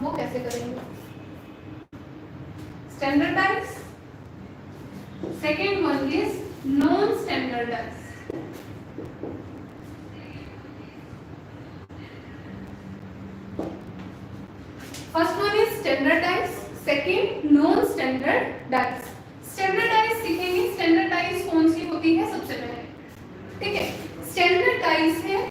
वो कैसे करेंगे? Standardise, second one is non standardise. First one is standardise, second non standardise. Standardise सीखेंगे, standardise कौन सी होती है सबसे पहले, ठीक है। स्टैंडर्डाइज है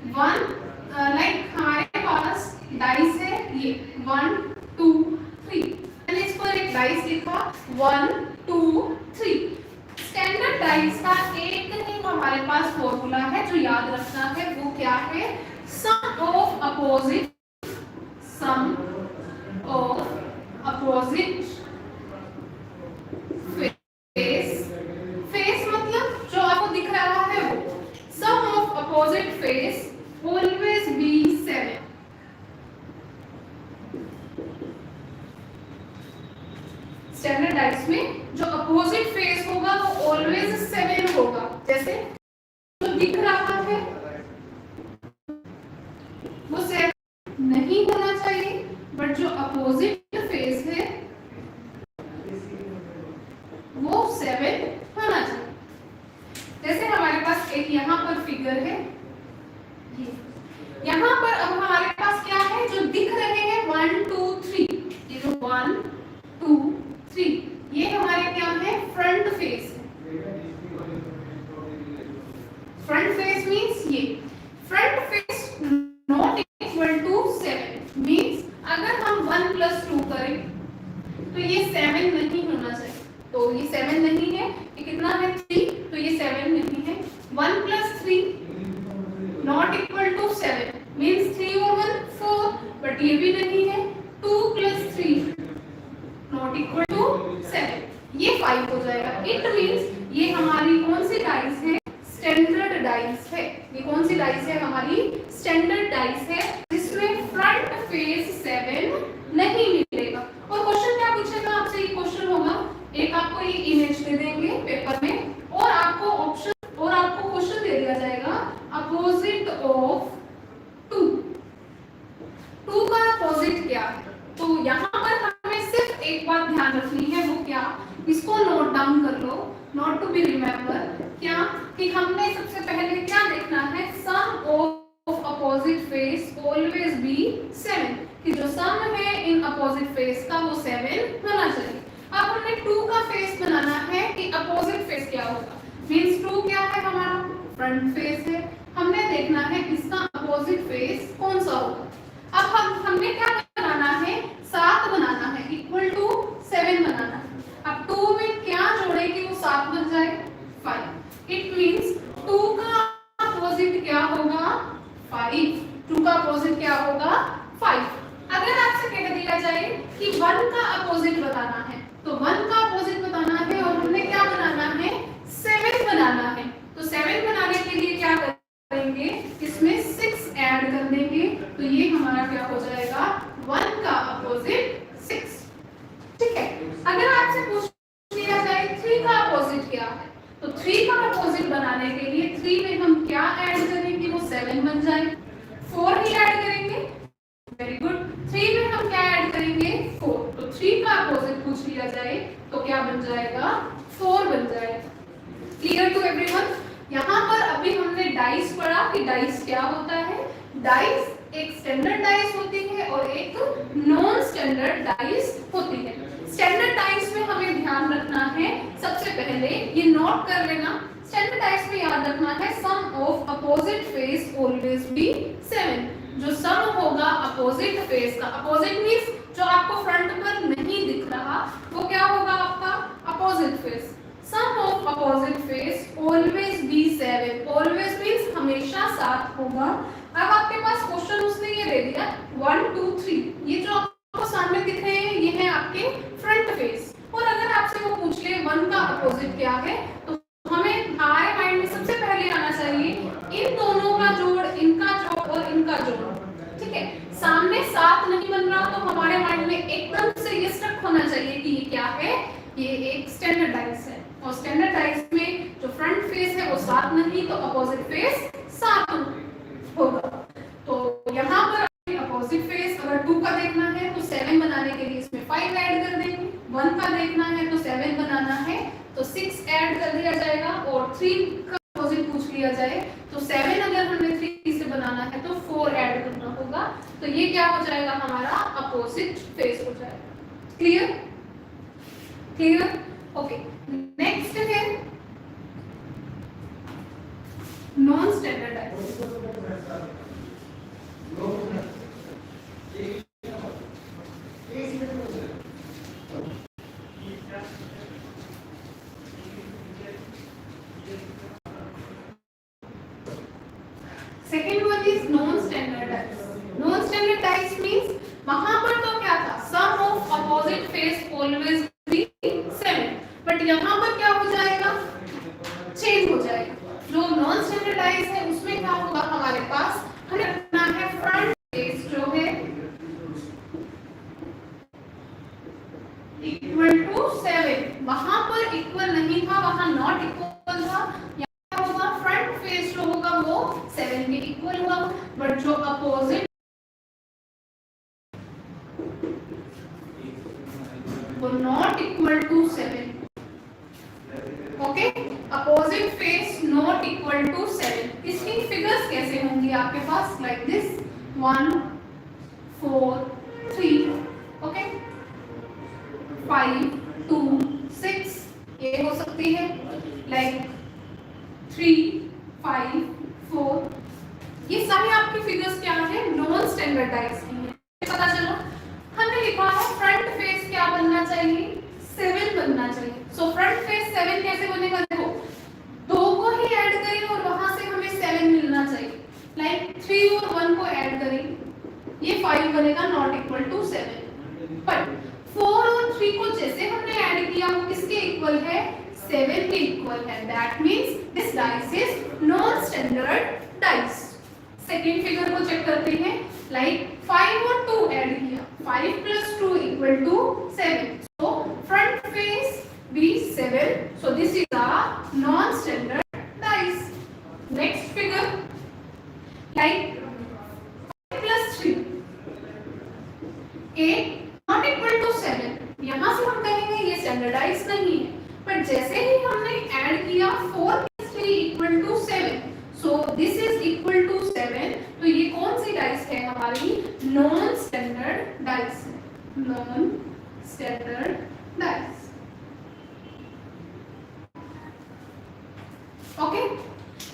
वन, लाइक हमारे पास डाइस है ये 1 2 3, मैंने इस पर एक डाइस लिखा 1 2 3। स्टैंडर्डाइज का एक ही हमारे पास फॉर्मूला है जो याद रखना है, वो क्या है? Sum of opposite, sum of opposite face, face मतलब जो आपको दिख रहा है वो, sum of opposite face always be 7। Standardise में जो अपोजिट फेस होगा वो ऑलवेज 7 होगा। जैसे जो दिख रहा है वो 7 नहीं होना चाहिए, बट जो अपोजिट फेस है वो 7 होना चाहिए। जैसे हमारे पास एक यहाँ पर फिगर है, यहाँ पर अब हमारे पास क्या है? जो दिख रहे हैं 1 2 3, ये जो 1 2 3 ये हमारे क्या है? फ्रंट फेस है। फ्रंट फेस मींस ये front face not equal to 7 means अगर हम 1 + 2 करें तो ये 7 नहीं होना चाहिए। तो ये 7 नहीं है, ये कितना है? 3, तो ये 7 नहीं है। 1 + 3 नॉट इक्वल टू 7 मींस 3 और 1 4, बट ये भी नहीं है। 2 + 3 नॉट इक्वल टू 7, ये 5 हो जाएगा। इट मींस ये हमारी कौन सी डाइस है? स्टैंडर्ड डाइस है। ये कौन सी डाइस है? हमारी स्टैंडर्ड डाइस है, जिसमें फ्रंट फेस 7 नहीं मिलेगा। और क्वेश्चन क्या पूछेगा आपसे? ये क्वेश्चन होगा, एक आपको ये इमेज दे देंगे पेपर में और आपको ऑप्शन और आपको क्वेश्चन दे दिया जाएगा अपोजिट ऑफ 2। 2 का अपोजिट क्या है? तो यहाँ पर हमें सिर्फ एक बात ध्यान रखनी है, वो क्या? इसको नोट डाउन कर लो, नोट टू बी रिमेंबर। क्या कि हमने सबसे पहले क्या देखना है? Sum of opposite face always be 7, कि जो सम है इन अपोजिट फेस का वो 7 होना चाहिए। अब हमने 2 का फेस बनाना है कि अपोजिट फेस क्या होगा। मींस 2 क्या है? हमारा फ्रंट फेस है। हमने देखना है इसका अपोजिट फेस कौन सा होगा। अब हमने क्या बनाना है? 7 बनाना है, इक्वल टू 7 बनाना है। अब 2 में क्या जोड़े कि वो 7 बन जाए? 5। इट मींस 2 का अपोजिट क्या होगा? 5। 2 का अपोजिट क्या होगा? 5। अगर आपसे कह दिया जाए कि 1 का अपोजिट बताना है, तो 1 का अपोजिट बताना है और हमने क्या बनाना है? 7 बनाना है। तो 7 बनाने के लिए क्या करेंगे? इसमें 6 ऐड कर देंगे, तो ये हमारा क्या हो जाएगा? 1 का अपोजिट 6। ठीक है। अगर आपसे पूछ लिया जाए 3 का अपोजिट क्या है, तो 3 का अपोजिट बनाने के लिए 3 में हम क्या ऐड करें कि वो 7 बन जाए? 4 ही ऐड करेंगे। Very good. 3 में हम क्या ऐड करेंगे? 4। तो 3 का अपोजिट पूछ लिया जाए तो क्या बन जाएगा? 4 बन जाएगा। Clear to everyone? यहाँ पर अभी हमने डाइस पढ़ा कि डाइस क्या होता है। डाइस एक स्टैंडर्ड डाइस होती है और एक नॉन स्टैंडर्ड डाइस होती है। स्टैंडर्ड डाइस में हमें ध्यान रखना है, सबसे पहले ये नोट कर लेना, स्टैंडर्ड डाइस में याद रखना है sum of opposite face always be 7। जो सम होगा अपोजिट फेस का, अपोजिट मींस जो आपको फ्रंट पर नहीं दिख रहा, वो क्या होगा? आपका opposite face. Sum of opposite face always be 7। Always means हमेशा 7 होगा। अब आपके पास क्वेश्चन उसने ये दे दिया 1 2 3, ये जो आपको सामने दिख रहे हैं ये है आपके फ्रंट फेस। और अगर आपसे वो पूछ ले 1 का अपोजिट क्या है, तो हमें हमारे माइंड में सबसे पहले आना चाहिए इन दोनों का जोड़, इनका जोड़ और इनका जोड़। ठीक है। सामने 7 नहीं बन रहा तो हमारे माइंड में एकदम से ये स्टक होना चाहिए कि ये क्या है? ये एक स्टैंडर्ड डाइस है। और स्टैंडर्ड डाइस में जो फ्रंट फेस है वो 7 नहीं तो अपोजिट फेस 7 होगा। तो यहाँ पर अपोजिट फेस अगर 2 का देखना है तो 7 बनाने के लिए इसमें 5 ऐड कर देंगे, 1 का देखना है तो 7 बनाना है तो 6 ऐड कर दिया जाएगा, और 3 का अपोजिट पूछ लिया जाए तो 7 अगर हमें 3 से बनाना है तो 4 ऐड करना होगा, तो ये क्या हो जाएगा हमारा अपोजिट फेस हो जाएगा। Clear clear okay. नेक्स्ट है non standardised. Second one is non standardised. Non standardised means वहां पर तो क्या था, sum of opposite face always be 7, but यहां पर क्या हो जाएगा, चेंज हो जाएगा। जो नॉन स्टैंडर्डाइज्ड है उसमें क्या होगा, हमारे पास हमें रखना है फ्रंट फेस जो है इक्वल टू 7, वहां पर इक्वल नहीं था, वहां नॉट इक्वल था, यहाँ होगा फ्रंट फेस जो होगा वो 7 के इक्वल होगा, बट जो अपोजिट वो not equal to 7। Okay, opposite face not equal to 7। इसकी फिगर्स कैसे होंगी आपके पास, लाइक दिस 1 4 3, ओके 5 2 6, ये हो सकती है, लाइक 3 5 4, ये सारी आपकी फिगर्स क्या है, नॉन स्टैंडर्डाइज्ड है। पता चला, हमने लिखा है फ्रंट फेस क्या बनना चाहिए, 7 बनना चाहिए। सो फ्रंट फेस 7 कैसे बनेगा, देखो 2 को ही ऐड करें और वहां से हमें 7 मिलना चाहिए, लाइक 3 और 1 को ऐड करें, ये 5 बनेगा नॉट इक्वल टू 7। बट 4 और 3 को जैसे हमने ऐड किया वो किसके इक्वल है, 7 के इक्वल है। That means this dice is non standardized. Second figure को चेक करते हैं, लाइक 5 और 2 ऐड किया, 5 + 2 = 7, so front face be 7, so this is a non standardized. Next figure, like 5 + 3 8 not equal to 7, यहां से हम कहेंगे ये स्टैंडर्डाइज नहीं है, पर जैसे ही हमने ऐड किया 4 + 3 = 7, so this is equal to 7, तो ये कौन सी डाइस है हमारी, non standard dice, non standard dice. Okay,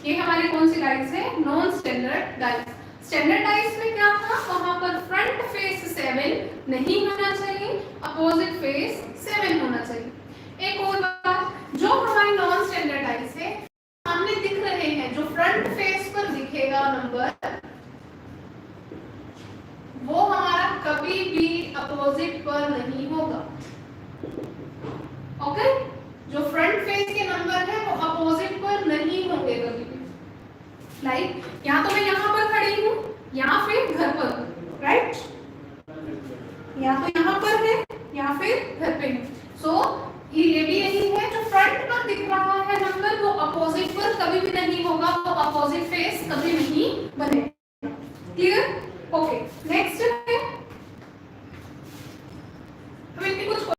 ये हमारी कौन सी डाइस है, non standard dice. Standard dice में क्या था, वहां पर फ्रंट फेस 7 नहीं होना चाहिए, अपोजिट फेस 7 होना चाहिए। एक और बात, जो हमारी नॉन स्टैंडर्ड डाइस है सामने दिख रहे हैं, जो फ्रंट फेस पर दिखेगा नंबर, वो हमारा कभी भी अपोजिट पर नहीं होगा। ओके, जो फ्रंट फेस के नंबर है वो अपोजिट पर नहीं होंगे कभी भी। लाइक या तो मैं यहाँ पर खड़ी हूँ या फिर घर पर हूँ, राइट, या तो यहाँ पर है या फिर घर पे है। सो ये भी यही है, जो फ्रंट पर दिख रहा है नंबर वो अपोजिट पर कभी भी नहीं होगा, वो अपोजिट फेस कभी नहीं बनेगा। Clear okay. नेक्स्ट है, हम इनके कुछ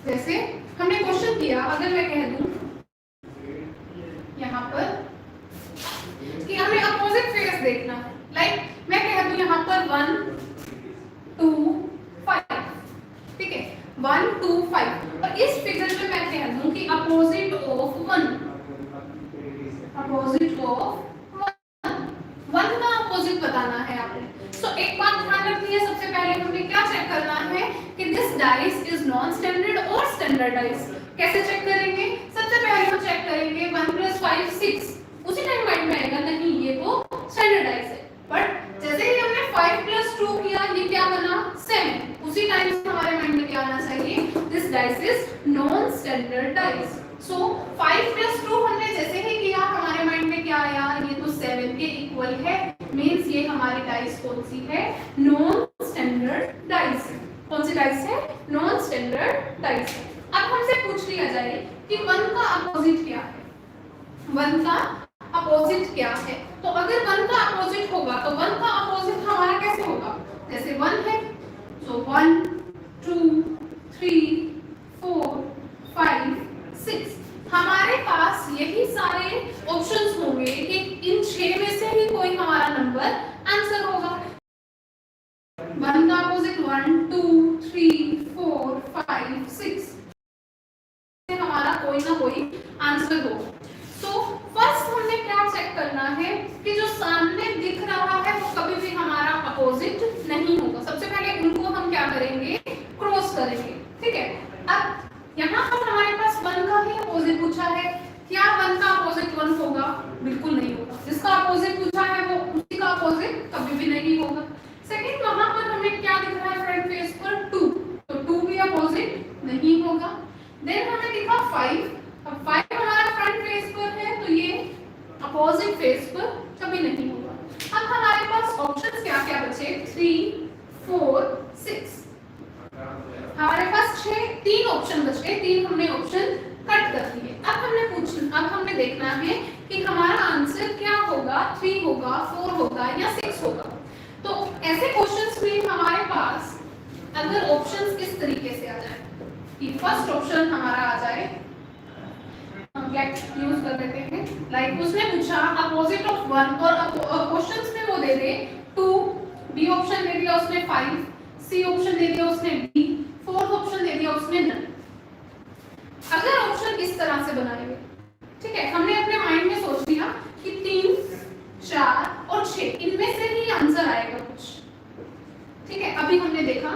जैसे हमने क्वेश्चन किया, अगर मैं कह दूं यहाँ पर कि हमें अपोजिट फेस देखना है, लाइक मैं कह दूं यहाँ पर 1 2 5, ठीक है 1 2 5, और इस फिगर में मैं कह दूं कि अपोजिट ऑफ 1, अपोजिट ऑफ 1 का अपोजिट बताना है आपने। सो एक बात ध्यान रखनी है, सबसे पहले हमें क्या चेक करना है कि this dice is non standard और स्टैंडर्डाइज्ड। कैसे चेक करेंगे, सबसे पहले हम चेक करेंगे 1 + 5 6, उसी टाइम माइंड में आएगा नहीं ये तो स्टैंडर्डाइज है, बट जैसे ही हमने 5 + 2 किया ये क्या बना 7, उसी टाइम से हमारे माइंड में क्या आना चाहिए, this dice is non standardized. So 5 + 2 हमने जैसे ही किया हमारे माइंड में क्या आया, ये तो 7 के इक्वल है, मींस ये हमारी डाइस कौन सी है, नॉन स्टैंडर्डाइज्ड। कौन सी डाइस है, नॉन स्टैंडर्डाइज्ड। अब हमसे पूछ लिया जाए कि 1 का अपोजिट क्या है, 1 का अपोजिट क्या है। तो अगर 1 का अपोजिट होगा तो 1 का अपोजिट हमारा कैसे होगा, जैसे 1 है तो 1 2 3 4 5 6, हमारे पास यही सारे ऑप्शंस होंगे कि इन 6 में से ही कोई हमारा नंबर आंसर होगा। 1 का अपोजिट 1 2 3 4 5 6 हमारा कोई ना कोई आंसर होगा। सो फर्स्ट हमने क्या चेक करना है कि जो सामने दिख रहा है वो कभी भी हमारा अपोजिट नहीं होगा। सबसे पहले उनको हम क्या करेंगे, क्रॉस करेंगे, ठीक है। अब यहाँ पर हमारे पास 1 का ही अपोजिट पूछा है, क्या 1 का अपोजिट 1 होगा, बिल्कुल नहीं होगा। जिसका अपोजिट पूछा है वो उसी का अपोजिट कभी भी नहीं होगा। सेकंड, वहां पर हमें क्या दिख रहा है फ्रंट फेस पर 2, तो 2 भी अपोजिट नहीं होगा। देन हमें दिखा 5, अब 5 हमारा फ्रंट फेस पर है तो ये अपोजिट फेस पर कभी नहीं होगा। अब हमारे पास ऑप्शंस क्या क्या बचे, 3 4 6, हमारे पास 3 ऑप्शन बचे, 3 हमने ऑप्शन कट कर दिए। अब हमने देखना है कि हमारा आंसर क्या होगा, 3 होगा 4 होगा या 6 होगा। तो ऐसे क्वेश्चंस में हमारे पास अगर ऑप्शंस इस तरीके से आ जाए कि फर्स्ट ऑप्शन हमारा आ जाए, हम क्या यूज कर लेते हैं, लाइक उसने पूछा अपोजिट ऑफ 1 और क्वेश्चंस में वो दे दे 2, बी ऑप्शन दे दिया उसने 5, सी ऑप्शन दे दिया उसने डी, फोर्थ ऑप्शन दे दिया उसने नन। अगर ऑप्शन इस तरह से बनाएंगे, ठीक है, हमने अपने माइंड में सोच लिया कि 3 4 और 6 इनमें से ही आंसर आएगा कुछ, ठीक है। अभी हमने देखा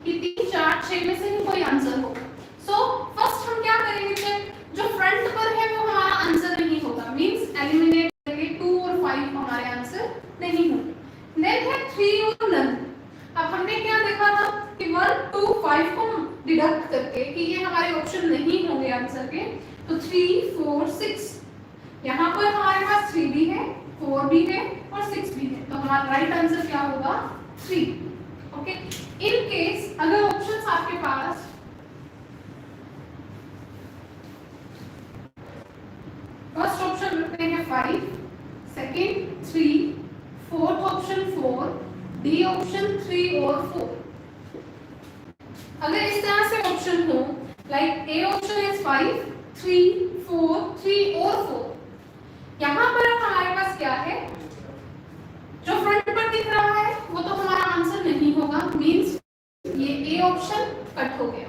कि 3 4 6 में से ही कोई आंसर होगा। सो फर्स्ट हम क्या करेंगे, चेक जो फ्रंट पर है वो हमारा आंसर नहीं होगा, मींस एलिमिनेट करेंगे, 2 और 5 हमारे आंसर नहीं होंगे। नेक्स्ट है 3 और नन। अब हमने क्या देखा था कि 1 2 5 को डिडक्ट करके कि ये हमारे ऑप्शन नहीं होंगे आंसर के, तो 3 4 6, यहाँ पर हमारे पास 3 भी है 4 भी है और 6 भी है, तो हमारा राइट आंसर क्या होगा 3। ओके, इन केस अगर ऑप्शंस आपके पास फर्स्ट ऑप्शन रखते हैं 5, second 3, fourth option 4, D option 3 और 4। अगर इस तरह से ऑप्शन हो, लाइक ए ऑप्शन इज 5 3 4 3 और 4, यहाँ पर हमारे पास क्या है, जो फ्रंट पर दिख रहा है वो तो हमारा आंसर नहीं होगा, मींस ये ए ऑप्शन कट हो गया।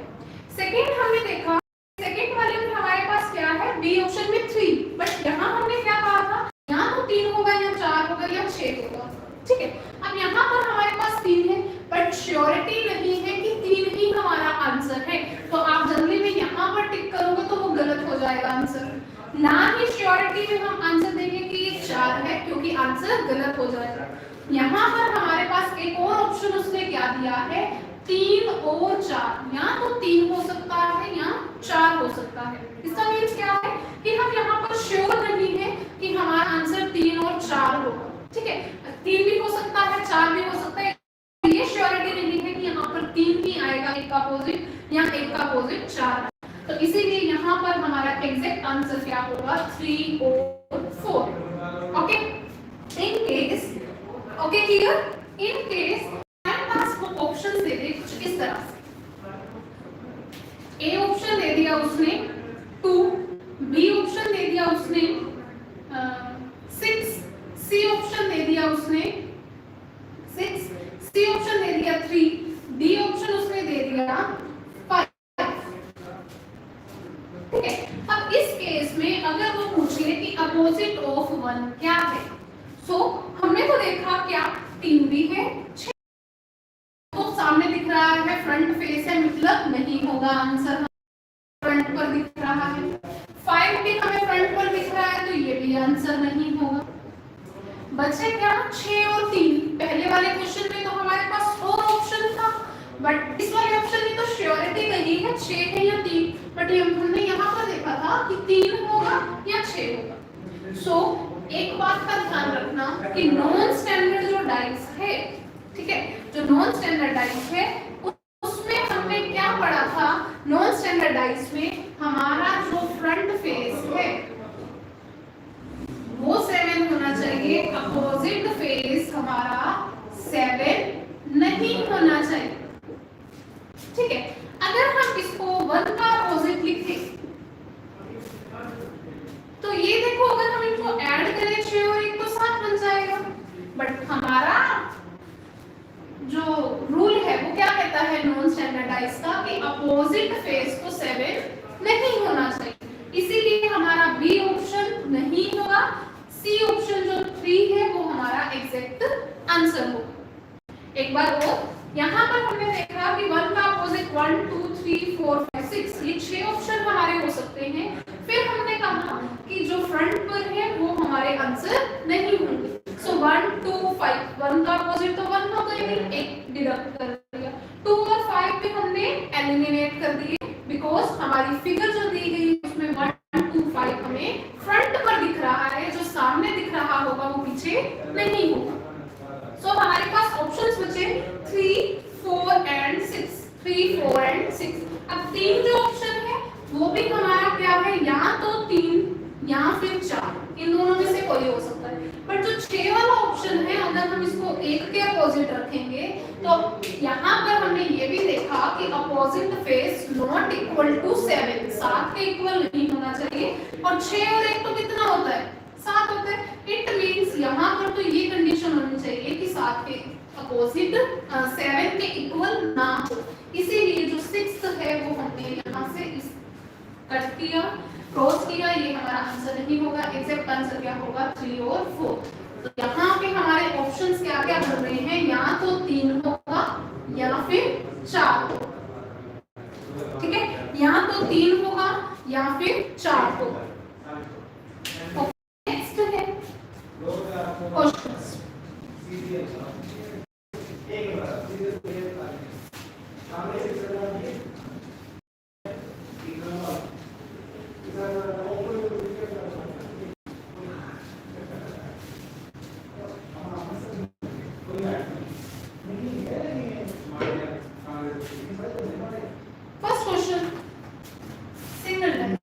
सेकंड हमने देखा, सेकंड वाले में हमारे पास क्या है, बी ऑप्शन में 3, बट यहाँ हमने क्या कहा था, यहाँ तो 3 होगा या 4 होगा या 6 होगा, ठीक है। अब यहाँ पर हमारे पास 3 है बट श्योरिटी नहीं है कि 3 ही हमारा आंसर है, तो आप जल्दी में यहाँ पर टिक करोगे तो वो गलत हो जाएगा आंसर। ना ही श्योरिटी में हम आंसर देंगे कि ये 4 है, क्योंकि आंसर गलत हो जाएगा। यहाँ पर हमारे पास एक और ऑप्शन उसने क्या दिया है, 3 और 4, या तो 3 हो सकता है या 4 हो सकता है। इसका मीन्स क्या है कि हम यहाँ पर श्योर नहीं है कि हमारा आंसर 3 और 4 होगा, ठीक है। 3 भी हो सकता है 4 भी हो सकता है, ये श्योरिटी नहीं है कि यहाँ पर 3 ही आएगा एक का अपोजिट या एक का अपोजिट 4, तो इसीलिए यहाँ पर हमारा एग्जैक्ट आंसर क्या होगा 3 और 4। Okay, in case, okay clear, in case हमारे पास वो ऑप्शन दे दे कुछ इस तरह से, ए ऑप्शन दे दिया उसने 2, बी ऑप्शन दे दिया उसने 6, सी ऑप्शन दे दिया उसने 6, सी ऑप्शन दे दिया 3, डी ऑप्शन उसने दे दिया 5, ठीक है। अब इस केस में अगर वो पूछे कि अपोजिट ऑफ 1 क्या है, सो हमने तो देखा क्या 3 भी है 6 तो सामने दिख रहा है, फ्रंट फेस है, मतलब नहीं होगा आंसर, फ्रंट पर दिख रहा है। 5 भी हमें फ्रंट पर दिख रहा है तो ये भी आंसर नहीं होगा। बचे क्या 6 और 3। पहले वाले क्वेश्चन में तो हमारे पास 4 ऑप्शन था, बट इस वाले ऑप्शन में तो श्योरिटी नहीं है 6 है या 3, बट हमने यहाँ पर देखा था कि 3 होगा या 6 होगा। सो एक बात का ध्यान रखना कि नॉन स्टैंडर्ड जो डाइस है, ठीक है, जो नॉन स्टैंडर्ड डाइस है उसमें हमने क्या पढ़ा था, नॉन स्टैंडर्ड डाइस में हमारा जो बट हमारा जो रूल है वो क्या कहता है नॉन स्टैंडर्डाइज का कि अपोजिट फेस को 7 नहीं होना चाहिए, इसीलिए हमारा बी ऑप्शन नहीं होगा, सी ऑप्शन जो 3 है वो हमारा एग्जैक्ट आंसर होगा। एक बार और यहाँ पर हमने देखा कि 1 का अपोजिट 1 2 3 4 5 6 ये 6 ऑप्शन हमारे हो सकते हैं। फिर हमने कहा कि जो फ्रंट पर है वो हमारे आंसर नहीं होंगे। सो 1 2 5 1 का अपोजिट तो 1 हो गई, एक डिडक्ट कर दिया। 2 और 5 भी हमने एलिमिनेट कर दिए बिकॉज हमारी फिगर जो दी गई उसमें 1 2 5 हमें फ्रंट पर दिख रहा है, जो सामने दिख रहा होगा वो पीछे नहीं होगा। सो हमारे पास ऑप्शंस बचे 3 4 एंड 6, 3 4 एंड 6। अब 3 जो ऑप्शन है वो भी हमारा क्या है, या तो 3 या फिर 4, इन दोनों में से कोई हो सकता है। बट जो 6 वाला ऑप्शन है अगर हम इसको 1 के अपोजिट रखेंगे तो यहाँ पर हमने ये भी देखा कि opposite face not equal to 7, 7 के इक्वल नहीं होना चाहिए, और 6 और 1 तो कितना होता है, 7 होता है। इट मींस यहाँ पर तो ये कंडीशन होनी चाहिए कि 7 के अपोजिट 7 के इक्वल ना हो, इसीलिए जो 6th है वो हमने यहाँ से इस कट किया, क्रॉस किया, ये हमारा आंसर नहीं होगा। एग्जैक्ट आंसर क्या होगा, 3 और 4। तो यहाँ पे हमारे ऑप्शंस क्या क्या बन रहे हैं, या तो 3 होगा या फिर 4 होगा, ठीक है, या तो 3 होगा या फिर 4 होगा। नेक्स्ट है questions. First question single line,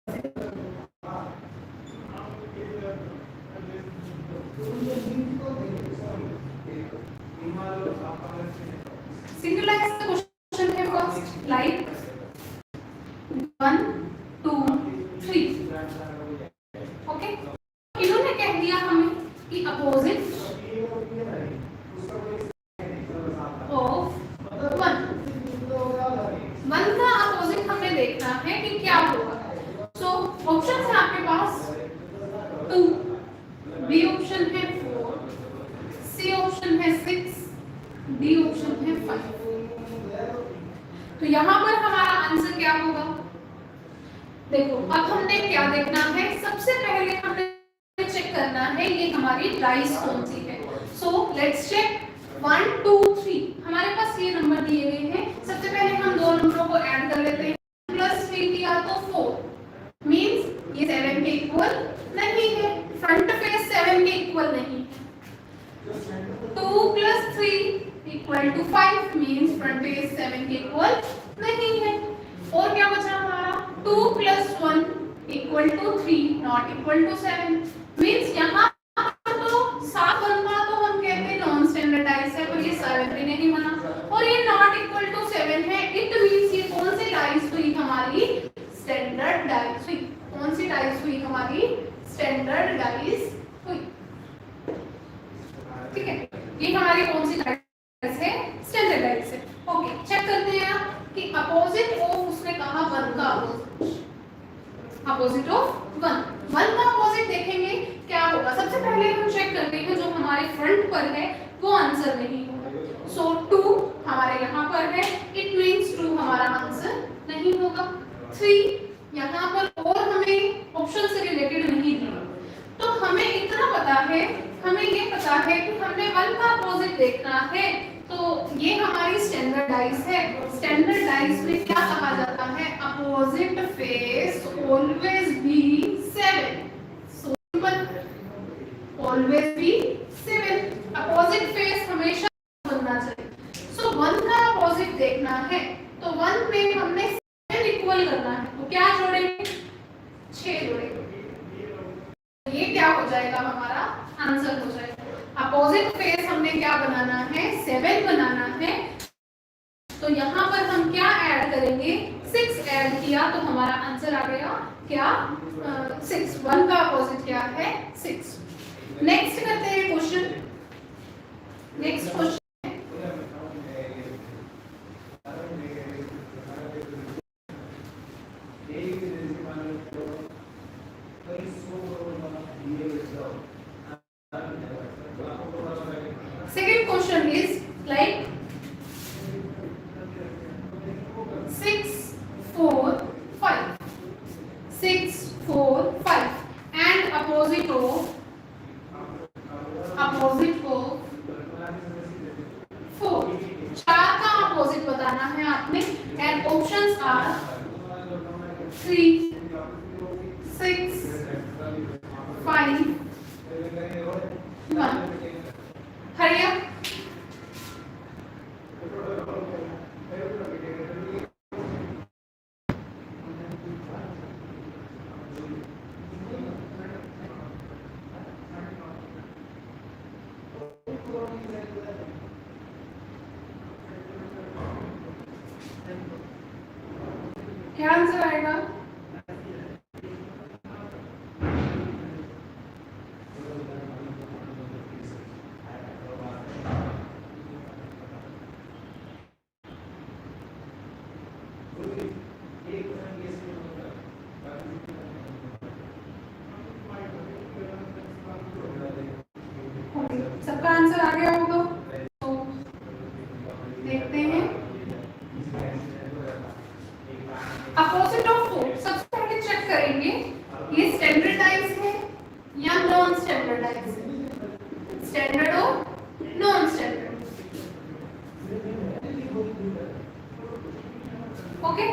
single line का क्वेश्चन है। First line 1 2 3, okay. इन्होंने कह दिया हमें कि अपोजिट ऑफ 1 का अपोजिट हमें देखना है कि क्या होगा। सो ऑप्शन है आपके पास 2, बी ऑप्शन है 4, सी ऑप्शन है 6, डी ऑप्शन है 5। तो यहाँ पर हमारा आंसर क्या होगा, देखो अब हमने क्या देखना है, सबसे पहले हमें चेक करना है ये हमारी डाइस कौन सी है। सो लेट्स चेक 1 2 3, हमारे पास ये नंबर दिए गए हैं। सबसे पहले हम दो नंबरों को ऐड कर लेते हैं, +3 किया तो 4, मींस ये 7 के इक्वल नहीं है, फ्रंट फेस 7 के इक्वल नहीं है। 2 + 3 = 5, मींस फ्रंट फेस 7 के इक्वल नहीं है। और क्या बचा हमारा, 2 + 1 = 3, नॉट इक्वल टू 7, मींस यहाँ तो 7 बनता तो हम कहते हैं नॉन स्टैंडर्डाइज है, पर ये 7 भी नहीं बना, और ये नॉट इक्वल टू 7 है। इट मींस ये कौन सी डाइस हुई हमारी, स्टैंडर्ड डाइस हुई। कौन सी डाइस हुई हमारी, स्टैंडर्ड डाइस हुई, ठीक है। ये हमारी कौन सी डाइस है, स्टैंडर्ड डाइस है। ओके, चेक करते हैं कि अपोजिट ऑफ, उसने कहा 1 का अपोजिट ऑफ 1 का अपोजिट देखेंगे क्या होगा। सबसे पहले हम चेक करते हैं जो हमारे फ्रंट पर है वो आंसर नहीं होगा। सो 2 हमारे यहाँ पर है, इट मींस 2 हमारा आंसर नहीं होगा। 3 यहाँ पर और हमें ऑप्शन से रिलेटेड नहीं दिया, तो हमें इतना पता है, हमें ये पता है कि हमने 1 का अपोजिट देखना है, तो ये हमारी स्टैंडर्ड डाइस है। स्टैंडर्ड डाइस में क्या कहा जाता है, opposite face always be 7, so always be 7, opposite face हमेशा बनना चाहिए। सो 1 का अपोजिट देखना है तो 1 में हमने 7 इक्वल करना है, तो क्या जोड़ेंगे, 6 जोड़ेंगे, ये क्या हो जाएगा, हमारा आंसर हो जाएगा। अपोजिट फेस हमने क्या बनाना है, 7 बनाना है, तो यहाँ पर हम क्या ऐड करेंगे, 6 ऐड किया तो हमारा आंसर आ गया क्या, 6। 1 का अपोजिट क्या है, 6। नेक्स्ट करते हैं question next question, second question is like 6 4 5, 6 4 5 and opposite of 4, चार का अपोजिट बताना है आपने and options are 3 6 5 1। Hurry up. क्या आंसर आएगा? सबका आंसर आ गया होगा तो देखते हैं। अपोजिट ऑफ 4 सबसे पहले चेक करेंगे ये स्टैंडर्डाइज है या नॉन स्टैंडर्डाइज है। स्टैंडर्ड और नॉन स्टैंडर्ड, ओके,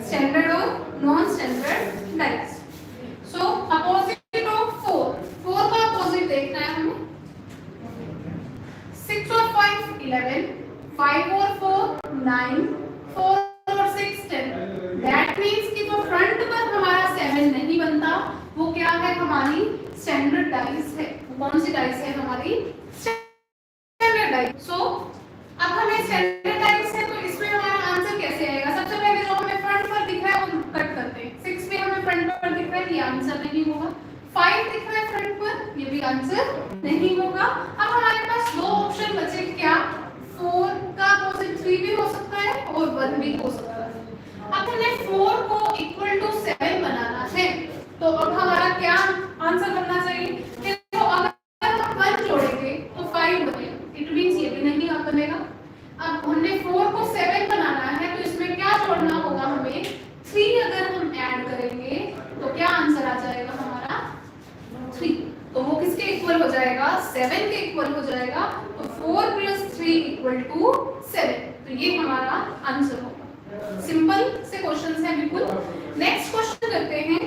स्टैंडर्ड और non standardize. So opposite of 4 का अपोजिट देखना है हमें। 6 और 5 11, 5 और 4 9, 4 और 6 10। दैट मींस कि जो फ्रंट पर हमारा 7 नहीं बनता वो क्या है, हमारी स्टैंडर्ड डाइस है। वो कौन सी डाइस है, हमारी स्टैंडर्ड डाइस। सो अब हमें स्टैंडर्ड डाइस है तो इसमें हमारा आंसर कैसे आएगा? सबसे पहले जो हमें फ्रंट पर दिख रहा है वो कट करते हैं। 6 भी हमें फ्रंट पर दिख रहा है, ये आंसर नहीं होगा। 5 दिख रहा है फ्रंट पर, ये भी आंसर नहीं होगा। अब हमारे पास दो ऑप्शन बचे, क्या? 4 का अपोजिट 3 भी हो सकता है और 1 भी हो सकता है। अब हमें 4 को इक्वल टू 7 बनाना है तो अब हमारा क्या आंसर बनना चाहिए? देखो अगर हम 1 जोड़ेंगे तो 5 बनेगा, इट मींस ये भी नहीं बनेगा। अब हमने 4 को 7 बनाना है तो इसमें क्या जोड़ना होगा हमें? 3 अगर हम ऐड करेंगे तो क्या आंसर आ जाएगा हमारा? 3। तो वो किसके इक्वल हो जाएगा? 7 के इक्वल हो जाएगा। तो 4 + 3 = 7। तो ये हमारा आंसर होगा। सिंपल से क्वेश्चंस हैं बिल्कुल। नेक्स्ट क्वेश्चन करते हैं।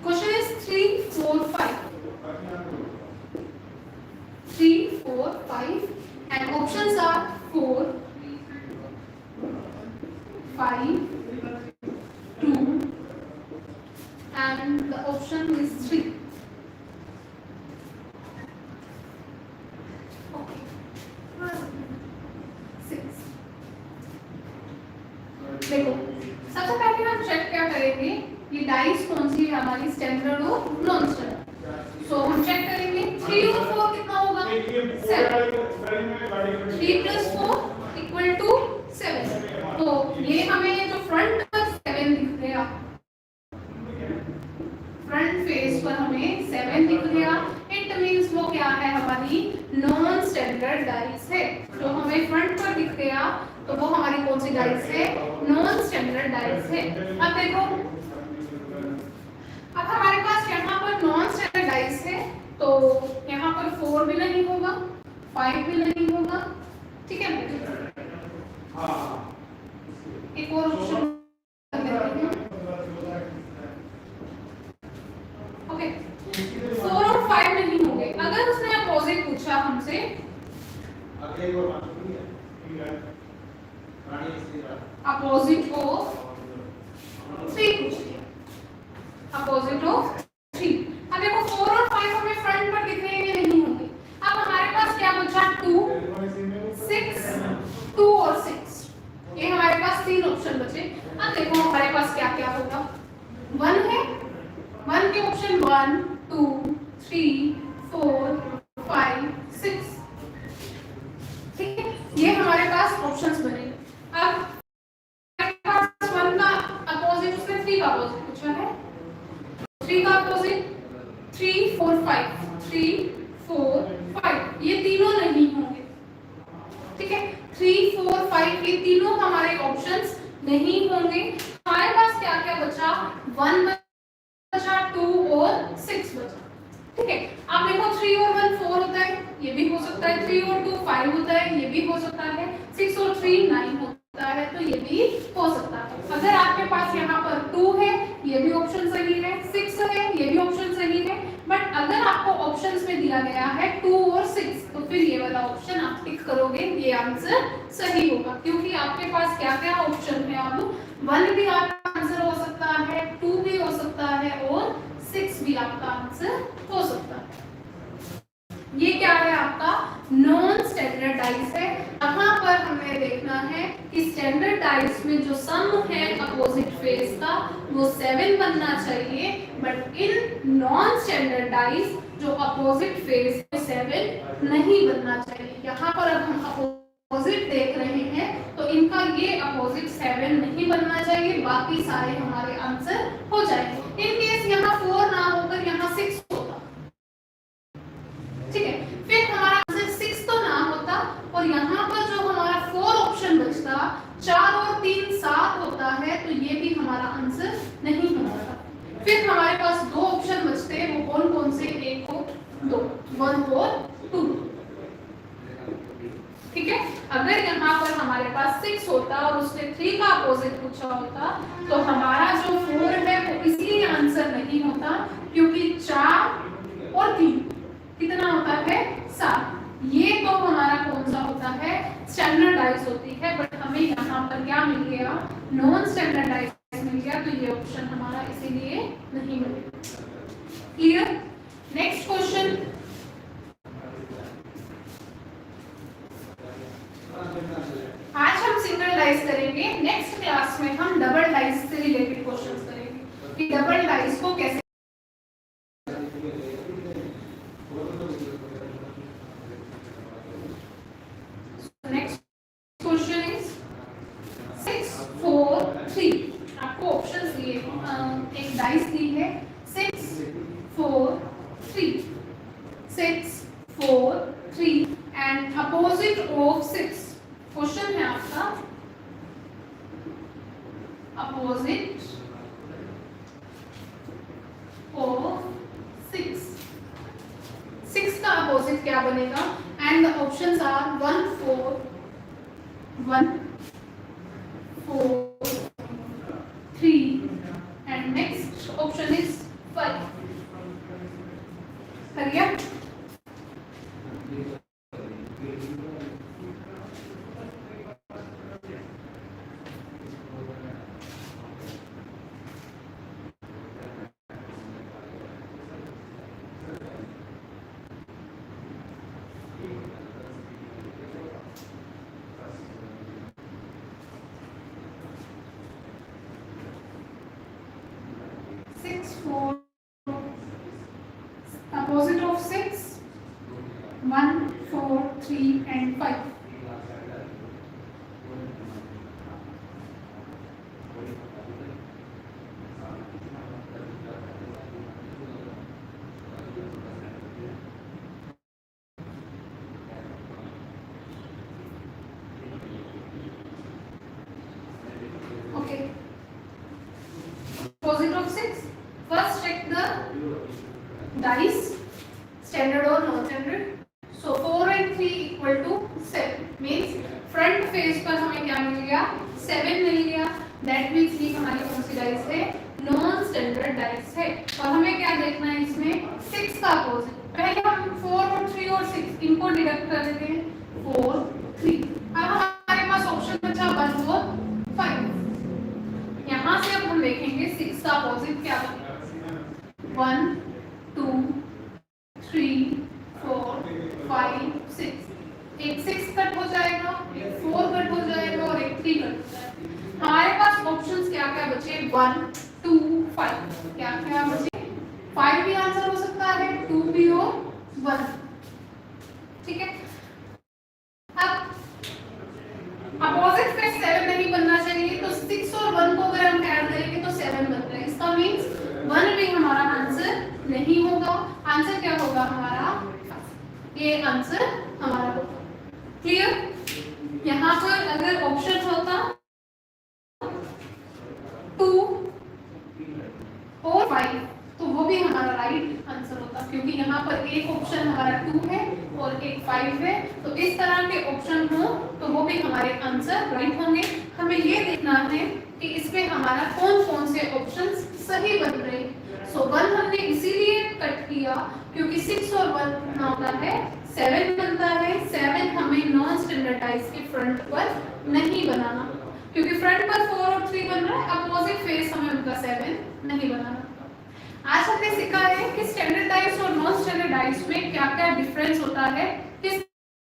Question is 3 4 5, 3 4 5 and options are 4 5 2 and the option is 3. Okay, 6। देखो सबसे पहले हम चेक क्या करेंगे, ये डाइस कौन सी है हमारी, स्टैंडर्ड और नॉन स्टैंडर्ड। सो हम चेक करेंगे 3 और 4 कितना होगा? 7। 3 + 4 = 7। तो ये हमें जो फ्रंट पर 7 दिख गया, फ्रंट फेस पर हमें 7 दिख गया, इट मींस वो क्या है, हमारी नॉन स्टैंडर्ड डाइस है। जो हमें फ्रंट पर दिख गया तो वो हमारी कौन सी डाइस है? नॉन स्टैंडर्ड डाइस है। अब देखो अब हमारे पास यहाँ पर नॉन स्टैंडर्ड डाइस है तो यहाँ पर 4 भी नहीं होगा, 5 भी नहीं होगा, ठीक है। एक और ऑप्शन ओके, 4 और 5 नहीं होंगे। अगर उसने अपोजिट पूछा हमसे, अपोजिट ऑफ 3 पूछ लिया, अपोजिट ऑफ 3। अब देखो 4 और 5 हमें फ्रंट पर दिख रहे हैं, नहीं होंगे। 1 है, 1 के ऑप्शन 1 2 3 4 5 6, ठीक है, ये हमारे पास ऑप्शंस बने। अब हमारे पास 1 का अपोजिट, उसमें 3 का अपोजिट पूछा है, 3 का अपोजिट 3 4 5, 3 4 5, ये तीनों नहीं होंगे, ठीक है, 3 4 5 ये तीनों हमारे ऑप्शंस नहीं होंगे। हमारे पास क्या क्या बचा, 1 बचा, 2 और 6 बचा, ठीक है। आप देखो 3 और 1 4 होता है, ये भी हो सकता है, 3 और 2 5 होता है, ये भी हो सकता है, 6 और 3 9 होता है, तो ये भी हो सकता है। अगर आपके पास यहाँ पर 2 है, ये भी ऑप्शन सही है, 6 है, ये भी ऑप्शन सही है, बट अगर आपको ऑप्शंस में दिया गया है 2 और 6, तो फिर ये वाला ऑप्शन आप टिक करोगे, ये आंसर सही होगा, क्योंकि आपके पास क्या क्या ऑप्शन है, अब 1 भी आपका आंसर हो सकता है, 2 भी हो सकता है और 6 भी आपका आंसर हो सकता है। ये क्या है, आपका नॉन स्टैंडर्डाइज है। यहाँ पर हमें देखना है कि स्टैंडर्डाइज में जो सम है अपोजिट फेज का वो 7 बनना चाहिए, बट इन नॉन स्टैंडर्डाइज जो अपोजिट फेज है 7 नहीं बनना चाहिए। यहाँ पर अब हम अपोजिट देख रहे हैं तो इनका ये अपोजिट 7 नहीं बनना चाहिए, बाकी सारे हमारे आंसर हो जाएंगे। इन केस यहाँ 4 ना होकर यहाँ 6 होता, ठीक है, फिर हमारा आंसर 6 तो ना होता और यहाँ पर जो हमारा 4 ऑप्शन बचता, 4 और 3 7 होता है, तो ये भी हमारा आंसर नहीं होता। फिर हमारे पास 2 ऑप्शन बचते हैं, वो कौन कौन से, 1 और 2, 1 और 2, ठीक है। अगर यहाँ पर हमारे पास 6 होता और उसने 3 का अपोजिट पूछा होता, तो हमारा जो 4 है वो इसलिए आंसर नहीं होता क्योंकि 4 और 3 कितना होता है, 7, ये तो हमारा कौन सा होता है, स्टैंडर्डाइज होती है, बट हमें यहाँ पर क्या मिल गया, नॉन स्टैंडर्डाइज मिल गया, तो ये ऑप्शन हमारा इसीलिए नहीं मिलेगा। क्लियर। नेक्स्ट क्वेश्चन, आज हम सिंगल डाइस करेंगे, नेक्स्ट क्लास में हम डबल डाइस से रिलेटेड क्वेश्चंस करेंगे कि डबल डाइस को कैसे। नेक्स्ट क्वेश्चन इज 6 4 3, आपको ऑप्शंस दिए, एक डाइस दी है 6 4 3, 6 4 3 एंड अपोजिट ऑफ 6। क्वेश्चन है आपका अपोजिट ऑफ 6, 6 का अपोजिट क्या बनेगा, and the options are 1 4 1 4 3 and next option is 5। करिए, opposite of 6 1 4 3 and 5। okay, opposite of 6, first check the dice, standard or non-standard। so 4 and 3 equal to 7 means front face पर हमें क्या मिल गया, 7 मिल गया, that means ये हमारी कौन सी डाइस है, नॉन स्टैंडर्ड डाइस है। और हमें क्या देखना है इसमें, 6 का अपोजिट, पहले हम 4 और 3 और 6 इनको डिडक्ट कर देते हैं, 4 3, अब हमारे पास ऑप्शन बचा 1 और 5। यहाँ से अब हम देखेंगे 6 का अपोजिट क्या बनेगा, 1 2 3 4 5 6, एक 6 कट हो जाएगा, एक 4 कट हो जाएगा और एक 3 कट हो जाएगा। हमारे पास ऑप्शंस क्या क्या बचे, 1 2 5। 1 भी हमारा आंसर नहीं होगा। आंसर क्या होगा हमारा? ये आंसर हमारा होगा। क्लियर? यहाँ पर अगर ऑप्शन होता 2 और 5 तो वो भी हमारा राइट आंसर होता, क्योंकि यहाँ पर एक ऑप्शन हमारा 2 है और एक 5 है। तो इस तरह के ऑप्शन हो तो वो भी हमारे आंसर राइट होंगे। हमें ये देखना है कि इसमें हमारा कौन कौन से ऑप्शंस सही बन रहे हैं। सो 1 हमने इसीलिए कट किया क्योंकि 6 और 1 कितना होता है? 7 बनता है। 7 हमें नॉन स्टैंडर्डाइज के फ्रंट पर नहीं बनाना, क्योंकि फ्रंट पर 4 और 3 बन रहा है, अपोजिट फेस हमें उनका 7 नहीं बनाना। आज हमने सीखा है कि स्टैंडर्डाइज और नॉन स्टैंडर्डाइज में क्या क्या डिफरेंस होता है, किस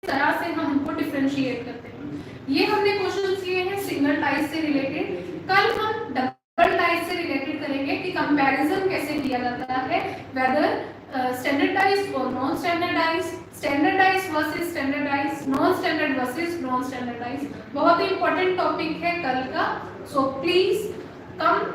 तरह से हम उनको डिफरेंशिएट करते हैं। ये हमने क्वेश्चन किए हैं सिंगल टाइज से रिलेटेड। कल हम डबल टाइज से रिलेटेड करेंगे कि कंपैरिजन कैसे किया जाता है, वेदर स्टैंडर्डाइज और non standardise, standardize versus standardize, non standard versus non standardize. बहुत ही इंपॉर्टेंट टॉपिक है कल का। So please come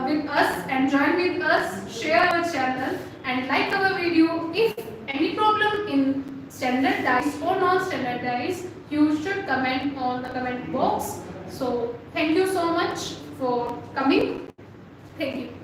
with us and join with us, share our channel and like our video. If any problem in standardized or non-standardized, you should comment on the comment box. So thank you so much for coming. Thank you.